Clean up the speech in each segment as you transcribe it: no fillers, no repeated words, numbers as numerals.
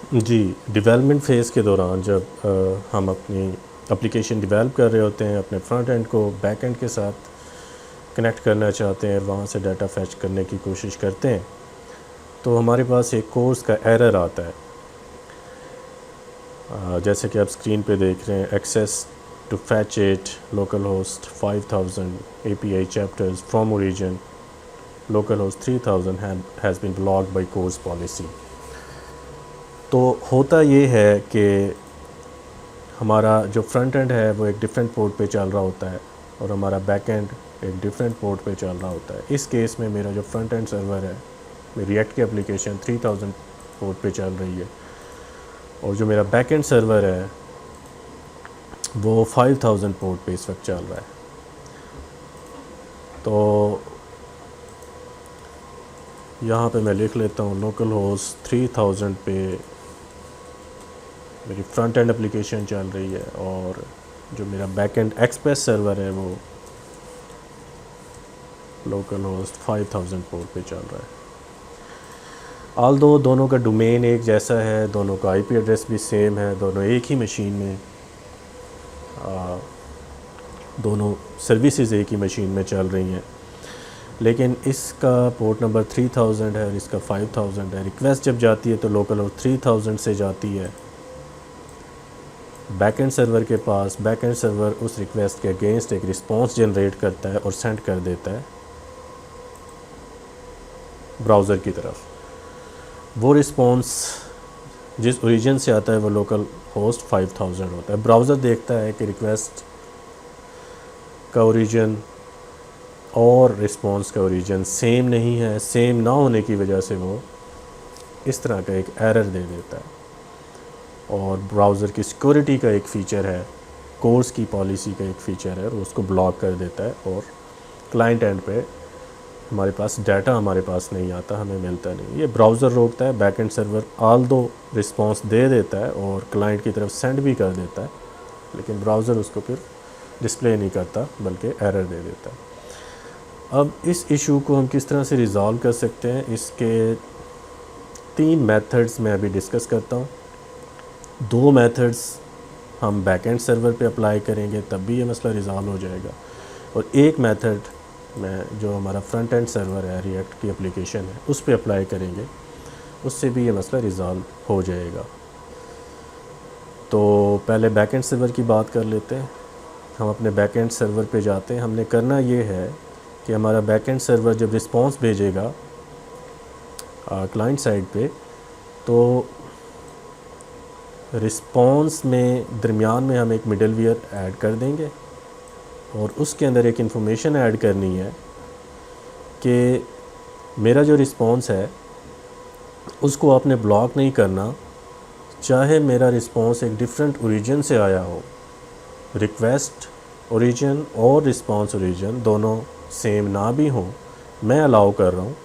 जी, development phase के दौरान जब हम अपनी एप्लीकेशन डेवलप कर रहे होते हैं, अपने फ्रंट एंड को बैक एंड के साथ कनेक्ट करना चाहते हैं, वहाँ से डाटा फ़ेच करने की कोशिश करते हैं, तो हमारे पास एक कोर्स का एरर आता है। जैसे कि आप स्क्रीन पे देख रहे हैं, access to fetch it localhost 5000 API chapters from origin localhost 3000 has been blocked by CORS policy. तो होता ये है कि हमारा जो फ्रंट एंड है वो एक डिफरेंट पोर्ट पे चल रहा होता है और हमारा बैक एंड एक डिफरेंट पोर्ट पे चल रहा होता है। इस केस में मेरा जो फ्रंट एंड सर्वर है, मेरी रिएक्ट की एप्लीकेशन 3000 पोर्ट पे चल रही है और जो मेरा बैक एंड सर्वर है वो 5000 पोर्ट पे इस वक्त चल रहा है। तो यहाँ पे मैं लिख लेता हूँ लोकल होस्ट 3000 पे मेरी फ्रंट एंड एप्लीकेशन चल रही है और जो मेरा बैक एंड एक्सप्रेस सर्वर है वो लोकल होस्ट 5000 पोर्ट पे चल रहा है। ऑल्दो दोनों का डोमेन एक जैसा है, दोनों का आईपी एड्रेस भी सेम है, दोनों एक ही मशीन में दोनों सर्विसेज एक ही मशीन में चल रही हैं, लेकिन इसका पोर्ट नंबर 3000 है और इसका 5000 है। रिक्वेस्ट जब जाती है तो लोकल होस्ट 3000 से जाती है बैकएंड सर्वर के पास। बैकएंड सर्वर उस रिक्वेस्ट के अगेंस्ट एक रिस्पांस जनरेट करता है और सेंड कर देता है ब्राउज़र की तरफ। वो रिस्पांस जिस ओरिजिन से आता है वो लोकल होस्ट 5000 होता है। ब्राउज़र देखता है कि रिक्वेस्ट का ओरिजिन और रिस्पांस का ओरिजिन सेम नहीं है, सेम ना होने की वजह से वो इस तरह का एक एरर दे देता है। और ब्राउज़र की सिक्योरिटी का एक फ़ीचर है, कोर्स की पॉलिसी का एक फ़ीचर है, और उसको ब्लॉक कर देता है और क्लाइंट एंड पे हमारे पास डाटा हमारे पास नहीं आता, हमें मिलता नहीं। ये ब्राउज़र रोकता है, बैकएंड सर्वर ऑल्दो रिस्पांस दे देता है और क्लाइंट की तरफ सेंड भी कर देता है, लेकिन ब्राउज़र उसको फिर डिस्प्ले नहीं करता बल्कि एरर दे देता है। अब इस इशू को हम किस तरह से रिज़ॉल्व कर सकते हैं, इसके 3 मेथड्स मैं अभी डिस्कस करता हूँ। 2 मेथड्स हम बैकएंड सर्वर पे अप्लाई करेंगे तब भी ये मसला रिज़ॉल्व हो जाएगा, और एक मेथड में जो हमारा फ्रंट एंड सर्वर है, रिएक्ट की एप्लीकेशन है, उस पे अप्लाई करेंगे, उससे भी ये मसला रिज़ॉल्व हो जाएगा। तो पहले बैकएंड सर्वर की बात कर लेते हैं। हम अपने बैकएंड सर्वर पे जाते हैं। हमने करना ये है कि हमारा बैकएंड सर्वर जब रिस्पांस भेजेगा क्लाइंट साइड पे, तो रिस्पांस में दरमियान में हम एक मिडलवेयर ऐड कर देंगे और उसके अंदर एक इंफॉर्मेशन ऐड करनी है कि मेरा जो रिस्पांस है उसको आपने ब्लॉक नहीं करना, चाहे मेरा रिस्पांस एक डिफरेंट ओरिजिन से आया हो। रिक्वेस्ट ओरिजिन और रिस्पांस ओरिजिन दोनों सेम ना भी हों, मैं अलाउ कर रहा हूँ।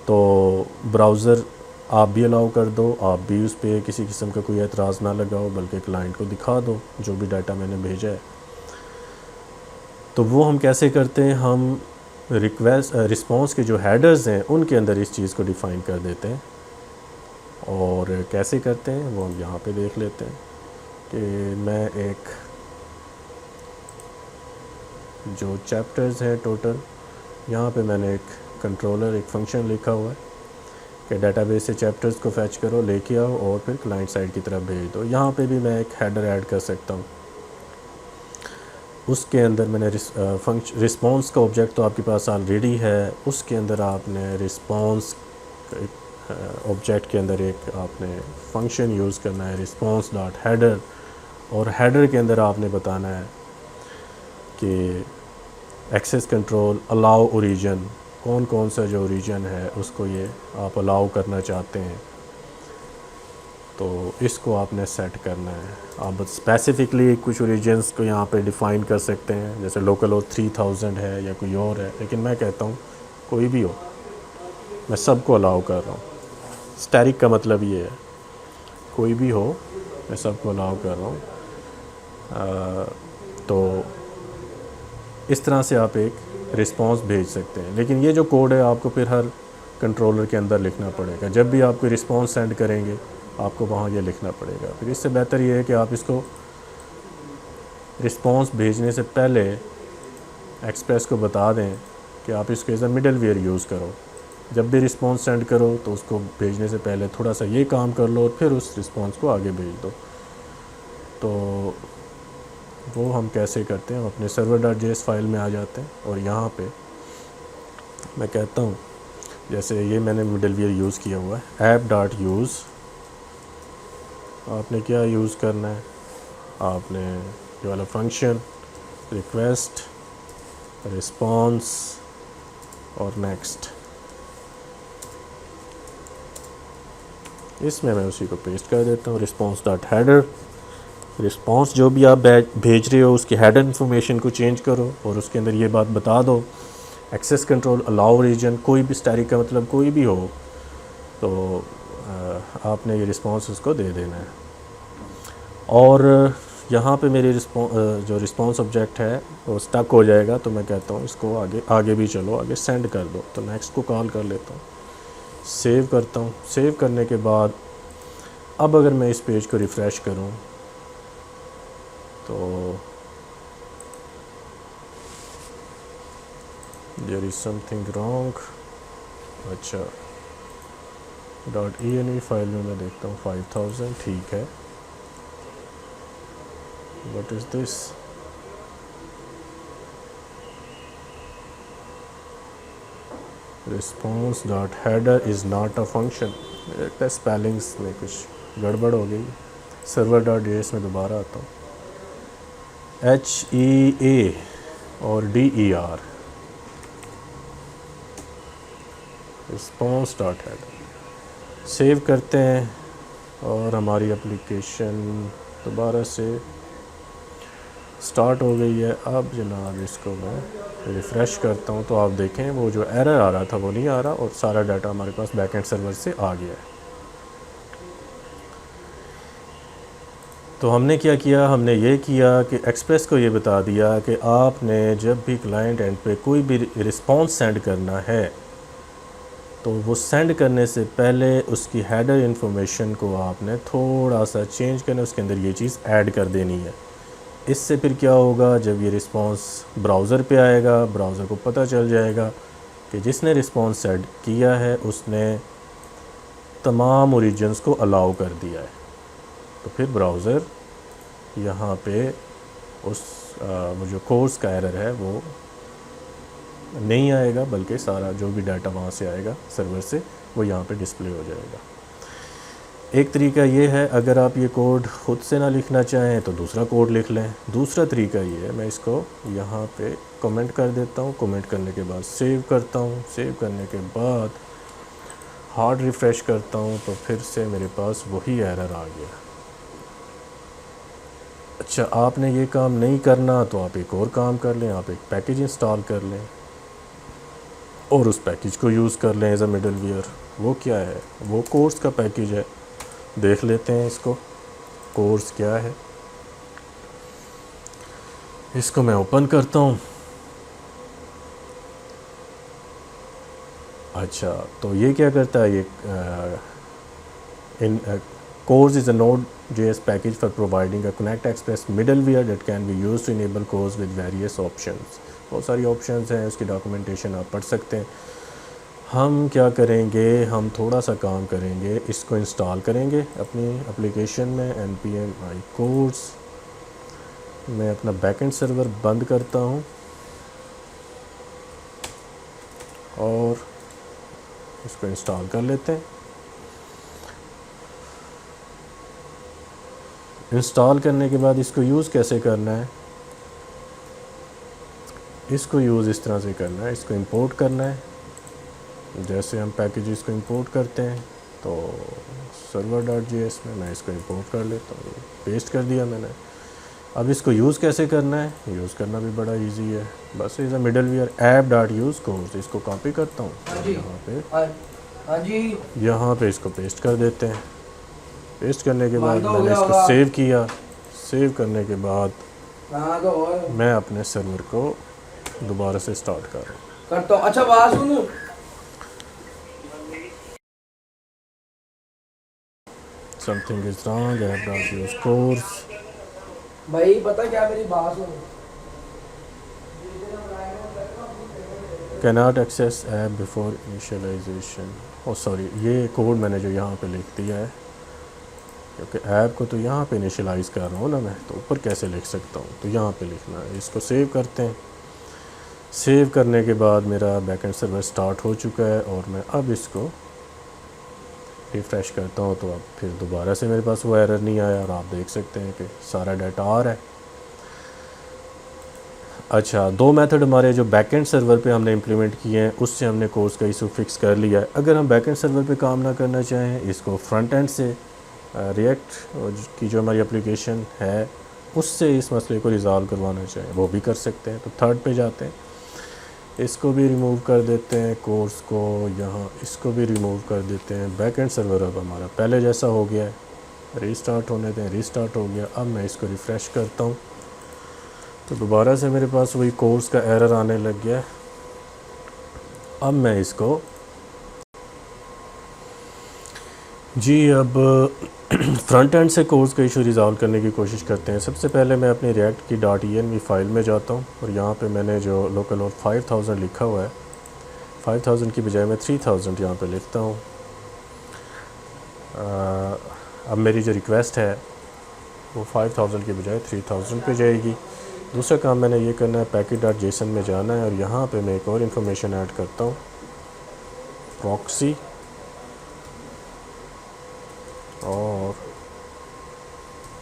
तो ब्राउज़र आप भी अलाउ कर दो, आप भी उस पर किसी किस्म का कोई एतराज़ ना लगाओ, बल्कि क्लाइंट को दिखा दो जो भी डाटा मैंने भेजा है। तो वो हम कैसे करते हैं, हम रिस्पांस के जो हेडर्स हैं उनके अंदर इस चीज़ को डिफ़ाइन कर देते हैं। और कैसे करते हैं वो हम यहाँ पे देख लेते हैं कि मैं एक जो चैप्टर्स हैं टोटल, यहाँ पे मैंने एक कंट्रोलर एक फ़ंक्शन लिखा हुआ है कि डेटाबेस से चैप्टर्स को फैच करो, लेके आओ और फिर क्लाइंट साइड की तरफ भेज दो। यहाँ पे भी मैं एक हेडर ऐड कर सकता हूँ। उसके अंदर मैंने रिस्पांस का ऑब्जेक्ट तो आपके पास ऑलरेडी है, उसके अंदर आपने रिस्पांस ऑब्जेक्ट के अंदर एक आपने फंक्शन यूज़ करना है रिस्पांस डॉट हेडर, और हेडर के अंदर आपने बताना है कि एक्सेस कंट्रोल अलाउ ओरिजिन, कौन कौन सा जो ओरिजिन है उसको ये आप अलाउ करना चाहते हैं, तो इसको आपने सेट करना है। आप स्पेसिफिकली कुछ ओरिजिन्स को यहाँ पे डिफ़ाइन कर सकते हैं, जैसे लोकल होस्ट 3000 है या कोई और है, लेकिन मैं कहता हूँ कोई भी हो, मैं सबको अलाउ कर रहा हूँ। स्टैटिक का मतलब ये है कोई भी हो, मैं सबको अलाउ कर रहा हूँ। तो इस तरह से आप एक रिस्पांस भेज सकते हैं, लेकिन ये जो कोड है आपको फिर हर कंट्रोलर के अंदर लिखना पड़ेगा। जब भी आप कोई रिस्पांस सेंड करेंगे आपको वहाँ ये लिखना पड़ेगा। फिर इससे बेहतर ये है कि आप इसको रिस्पॉन्स भेजने से पहले एक्सप्रेस को बता दें कि आप इसको as a middleware use करो। जब भी रिस्पॉन्स सेंड करो तो उसको भेजने से पहले थोड़ा सा ये काम कर लो और फिर उस रिस्पॉन्स को आगे भेज दो। तो वो हम कैसे करते हैं, हम अपने server.js फाइल में आ जाते हैं और यहाँ पे मैं कहता हूँ, जैसे ये मैंने मिडल वेयर यूज़ किया हुआ है app.use। आपने क्या यूज़ करना है, आपने ये वाला फंक्शन रिक्वेस्ट रिस्पॉन्स और नेक्स्ट, इसमें मैं उसी को पेस्ट कर देता हूँ। response.header, रिस्पॉन्स जो भी आप भेज रहे हो उसकी हेडर इन्फॉर्मेशन को चेंज करो और उसके अंदर ये बात बता दो एक्सेस कंट्रोल अलाउ रीजन, कोई भी स्टैटिक का मतलब कोई भी हो तो आपने ये रिस्पॉन्स उसको दे देना है। और यहाँ पे मेरी जो रिस्पॉन्स ऑब्जेक्ट है वो स्टक हो जाएगा, तो मैं कहता हूँ इसको आगे भी चलो, आगे सेंड कर दो। तो नेक्स्ट को कॉल कर लेता हूँ, सेव करता हूँ। सेव करने के बाद अब अगर मैं इस पेज को रिफ़्रेश करूँ तो देयर इज़ समथिंग रॉन्ग। अच्छा, .env फाइल में मैं देखता हूँ 5000, ठीक है। What is this? response.header is not a function. लगता है स्पेलिंग्स में कुछ गड़बड़ हो गई। server.js में दोबारा आता हूँ, HEA और DER, response.header। सेव करते हैं और हमारी एप्लीकेशन दोबारा से स्टार्ट हो गई है। अब जनाब इसको मैं रिफ़्रेश करता हूँ तो आप देखें वो जो एरर आ रहा था वो नहीं आ रहा और सारा डाटा हमारे पास बैकएंड सर्वर से आ गया है। तो हमने क्या किया, हमने ये किया कि एक्सप्रेस को ये बता दिया कि आपने जब भी क्लाइंट एंड पे कोई भी रिस्पॉन्स सेंड करना है तो वो सेंड करने से पहले उसकी हेडर इन्फॉर्मेशन को आपने थोड़ा सा चेंज करना, उसके अंदर ये चीज़ ऐड कर देनी है। इससे फिर क्या होगा, जब ये रिस्पॉन्स ब्राउज़र पे आएगा, ब्राउज़र को पता चल जाएगा कि जिसने रिस्पॉन्स सेंड किया है उसने तमाम ओरिजिन्स को अलाउ कर दिया है। तो फिर ब्राउज़र यहाँ पे वो जो कोर्स का एरर है वो नहीं आएगा, बल्कि सारा जो भी डाटा वहाँ से आएगा सर्वर से वो यहाँ पे डिस्प्ले हो जाएगा। एक तरीका ये है, अगर आप ये कोड ख़ुद से ना लिखना चाहें तो दूसरा कोड लिख लें। दूसरा तरीका ये है, मैं इसको यहाँ पे कमेंट कर देता हूँ। कमेंट करने के बाद सेव करता हूँ। सेव करने के बाद हार्ड रिफ़्रेश करता हूँ तो फिर से मेरे पास वही एरर आ गया। अच्छा, आपने ये काम नहीं करना तो आप एक और काम कर लें, आप एक पैकेज इंस्टॉल कर लें और उस पैकेज को यूज़ कर लें एज अ मिडल वेयर। वो क्या है, वो कोर्स का पैकेज है। देख लेते हैं इसको, कोर्स क्या है। इसको मैं ओपन करता हूँ। अच्छा, तो ये क्या करता है, ये इन course is a Node.js package for providing a Connect Express middleware that can be used to enable course with various options। बहुत सारी ऑप्शंस हैं, उसकी डॉक्यूमेंटेशन आप पढ़ सकते हैं। हम क्या करेंगे, हम थोड़ा सा काम करेंगे, इसको इंस्टॉल करेंगे अपनी एप्लीकेशन में। npm i course, मैं अपना बैकएंड सर्वर बंद करता हूँ और इसको इंस्टॉल कर लेते हैं। इंस्टॉल करने के बाद इसको यूज़ कैसे करना है, इसको यूज़ इस तरह से करना है, इसको इंपोर्ट करना है। जैसे हम पैकेजेस को इंपोर्ट करते हैं तो server.js में मैं इसको इंपोर्ट कर लेता हूँ, पेस्ट कर दिया मैंने। अब इसको यूज़ कैसे करना है, यूज़ करना भी बड़ा इजी है। बस is a middleware app.use CORS, इसको कॉपी करता हूँ और यहाँ पे इसको पेस्ट कर देते हैं। पेस्ट करने के बाद मैंने इसको सेव किया। सेव करने के बाद मैं अपने सर्वर को दोबारा से स्टार्ट कर रहा हूँ। अच्छा बात सुनो, something is wrong, I have not used CORS, भाई पता क्या मेरी बात सुनो। Can not access app before initialisation. Oh sorry, ये कोड मैंने जो यहाँ पे लिख दिया है, क्योंकि ऐप को तो यहाँ पे इनिशियलाइज़ कर रहा हूँ ना मैं, तो ऊपर कैसे लिख सकता हूँ, तो यहाँ पे लिखना है। इसको सेव करते हैं। सेव करने के बाद मेरा बैकएंड सर्वर स्टार्ट हो चुका है और मैं अब इसको रिफ़्रेश करता हूँ, तो अब फिर दोबारा से मेरे पास वो एरर नहीं आया और आप देख सकते हैं कि सारा डाटा आ रहा है। अच्छा, दो मेथड हमारे जो बैकएंड सर्वर पे हमने इम्प्लीमेंट किए हैं, उससे हमने कोर्स का इशू फिक्स कर लिया है। अगर हम बैकएंड सर्वर पे काम ना करना चाहें, इसको फ्रंट एंड से रिएक्ट की जो हमारी एप्लीकेशन है उससे इस मसले को रिज़ॉल्व करवाना चाहें, वो भी कर सकते हैं। तो थर्ड पे जाते हैं, इसको भी रिमूव कर देते हैं, कोर्स को यहाँ इसको भी रिमूव कर देते हैं। बैकएंड सर्वर अब हमारा पहले जैसा हो गया है। रीस्टार्ट होने दें, रीस्टार्ट हो गया। अब मैं इसको रिफ़्रेश करता हूँ तो दोबारा से मेरे पास वही कोर्स का एरर आने लग गया है। अब मैं इसको अब फ्रंट एंड से कोर्स का इशू रिज़ॉल्व करने की कोशिश करते हैं। सबसे पहले मैं अपनी रिएक्ट की .env फाइल में जाता हूँ और यहाँ पे मैंने जो लोकल होस्ट 5000 लिखा हुआ है, 5000 की बजाय मैं 3000 यहाँ पे लिखता हूँ। अब मेरी जो रिक्वेस्ट है वो 5000 की बजाय 3000 पे जाएगी। दूसरा काम मैंने ये करना है, package.json में जाना है और यहाँ पे मैं एक और इन्फॉर्मेशन ऐड करता हूँ, प्रॉक्सी और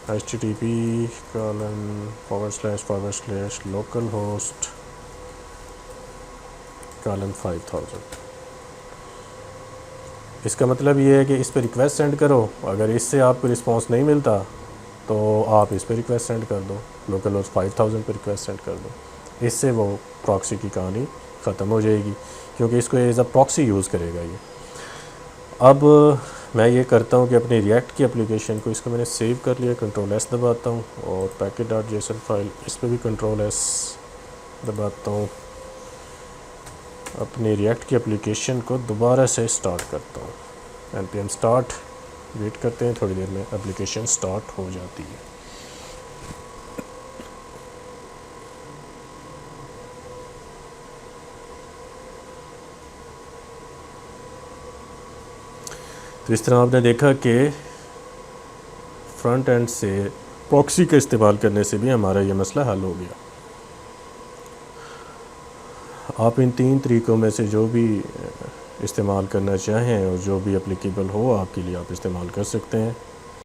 http://localhost:5000। इसका मतलब ये है कि इस पर रिक्वेस्ट सेंड करो, अगर इससे आपको रिस्पांस नहीं मिलता तो आप इस पर रिक्वेस्ट सेंड कर दो, लोकल होस्ट 5000 पर रिक्वेस्ट सेंड कर दो। इससे वो प्रॉक्सी की कहानी ख़त्म हो जाएगी, क्योंकि इसको एज अ प्रॉक्सी यूज़ करेगा ये। अब मैं ये करता हूँ कि अपनी रिएक्ट की एप्लीकेशन को, इसको मैंने सेव कर लिया, Ctrl+S दबाता हूँ और package.json फाइल, इस पर भी Ctrl+S दबाता हूँ। अपनी रिएक्ट की एप्लीकेशन को दोबारा से स्टार्ट करता हूँ, npm स्टार्ट। वेट करते हैं, थोड़ी देर में एप्लीकेशन स्टार्ट हो जाती है। तो इस तरह आपने देखा कि फ्रंट एंड से प्रॉक्सी का इस्तेमाल करने से भी हमारा ये मसला हल हो गया। आप इन 3 तरीक़ों में से जो भी इस्तेमाल करना चाहें और जो भी एप्लीकेबल हो आपके लिए, आप इस्तेमाल कर सकते हैं।